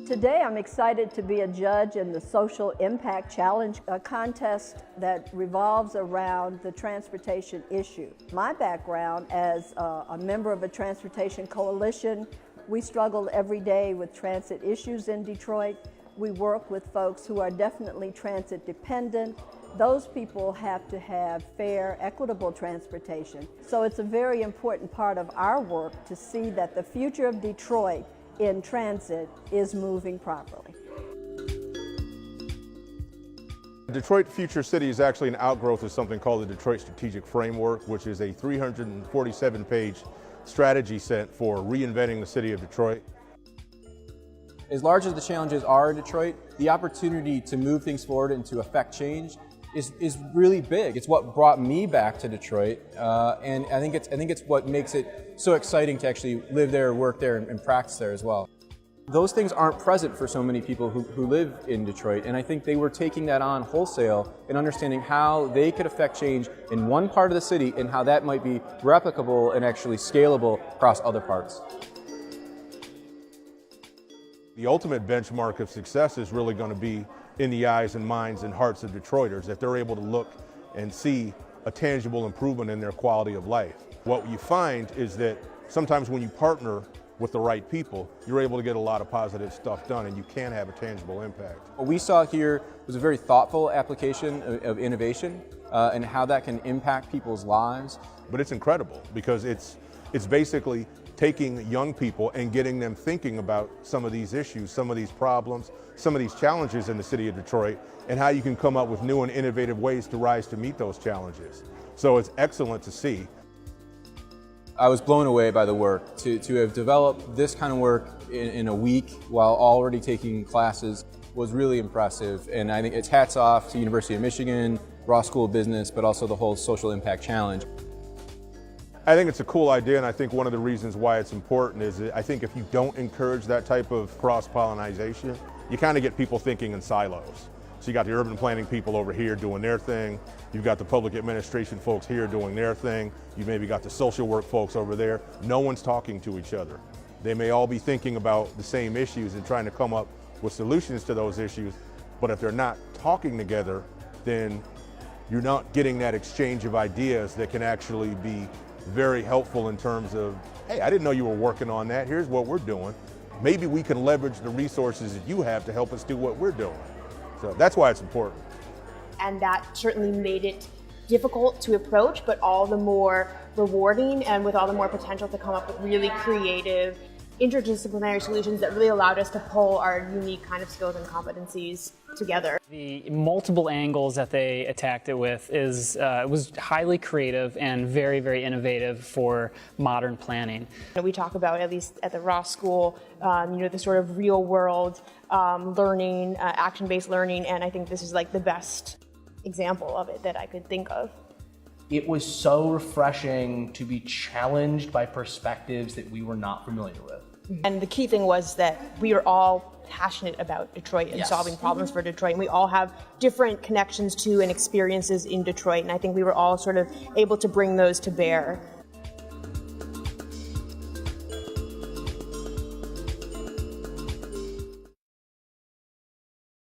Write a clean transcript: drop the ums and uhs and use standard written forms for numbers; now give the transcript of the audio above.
Today I'm excited to be a judge in the Social Impact Challenge, a contest that revolves around the transportation issue. My background as a member of a transportation coalition, we struggle every day with transit issues in Detroit. We work with folks who are definitely transit dependent. Those people have to have fair, equitable transportation. So it's a very important part of our work to see that the future of Detroit in transit is moving properly. Detroit Future City is actually an outgrowth of something called the Detroit Strategic Framework, which is a 347-page strategy set for reinventing the city of Detroit. As large as the challenges are in Detroit, the opportunity to move things forward and to affect change is really big. It's what brought me back to Detroit, and I think it's what makes it so exciting to actually live there, work there, and practice there as well. Those things aren't present for so many people who live in Detroit, and I think they were taking that on wholesale and understanding how they could affect change in one part of the city and how that might be replicable and actually scalable across other parts. The ultimate benchmark of success is really going to be in the eyes and minds and hearts of Detroiters, if they're able to look and see a tangible improvement in their quality of life. What you find is that sometimes when you partner with the right people, you're able to get a lot of positive stuff done, and you can have a tangible impact. What we saw here was a very thoughtful application of innovation and how that can impact people's lives. But it's incredible because it's basically taking young people and getting them thinking about some of these issues, some of these problems, some of these challenges in the city of Detroit, and how you can come up with new and innovative ways to rise to meet those challenges. So it's excellent to see. I was blown away by the work. To have developed this kind of work in a week while already taking classes was really impressive, and I think it's hats off to University of Michigan, Ross School of Business, but also the whole Social Impact Challenge. I think it's a cool idea, and I think one of the reasons why it's important is that I think if you don't encourage that type of cross-pollination, you kind of get people thinking in silos. So you got the urban planning people over here doing their thing, you've got the public administration folks here doing their thing, you've maybe got the social work folks over there. No one's talking to each other. They may all be thinking about the same issues and trying to come up with solutions to those issues, but if they're not talking together, then you're not getting that exchange of ideas that can actually be very helpful in terms of, hey, I didn't know you were working on that, here's what we're doing. Maybe we can leverage the resources that you have to help us do what we're doing. So that's why it's important. And that certainly made it difficult to approach, but all the more rewarding and with all the more potential to come up with really creative, interdisciplinary solutions that really allowed us to pull our unique kind of skills and competencies together. The multiple angles that they attacked it with was highly creative and very, very innovative for modern planning. We talk about, at least at the Ross School, the sort of real world learning, action-based learning, and I think this is like the best example of it that I could think of. It was so refreshing to be challenged by perspectives that we were not familiar with. And the key thing was that we are all passionate about Detroit and solving problems for Detroit. And we all have different connections to and experiences in Detroit. And I think we were all sort of able to bring those to bear